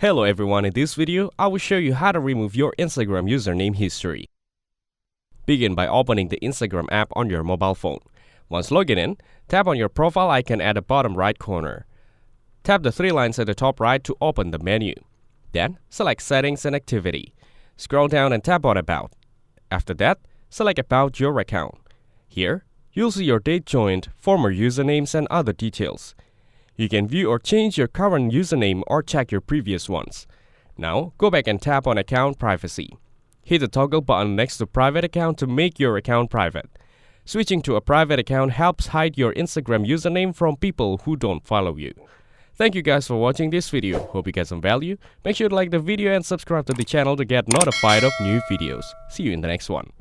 Hello everyone, in this video, I will show you how to remove your Instagram username history. Begin by opening the Instagram app on your mobile phone. Once logged in, tap on your profile icon at the bottom right corner. Tap the three lines at the top right to open the menu. Then, select Settings and Activity. Scroll down and tap on About. After that, select About Your Account. Here, you'll see your date joined, former usernames and other details. You can view or change your current username or check your previous ones. Now, go back and tap on Account Privacy. Hit the toggle button next to Private Account to make your account private. Switching to a private account helps hide your Instagram username from people who don't follow you. Thank you guys for watching this video. Hope you get some value. Make sure to like the video and subscribe to the channel to get notified of new videos. See you in the next one.